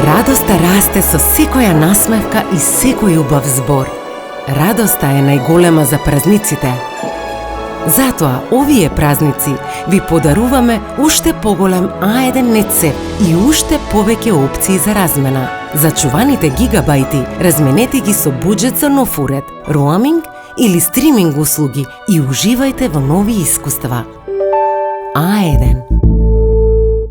Радоста расте со секоја насмевка и секој убав збор. Радоста е најголема за празниците. Затоа, овие празници ви подаруваме уште поголем А1 нетсет и уште повеќе опции за размена. За чуваните гигабајти, разменете ги со буџет за нов уред, роаминг или стриминг услуги и уживајте во нови искуства. А1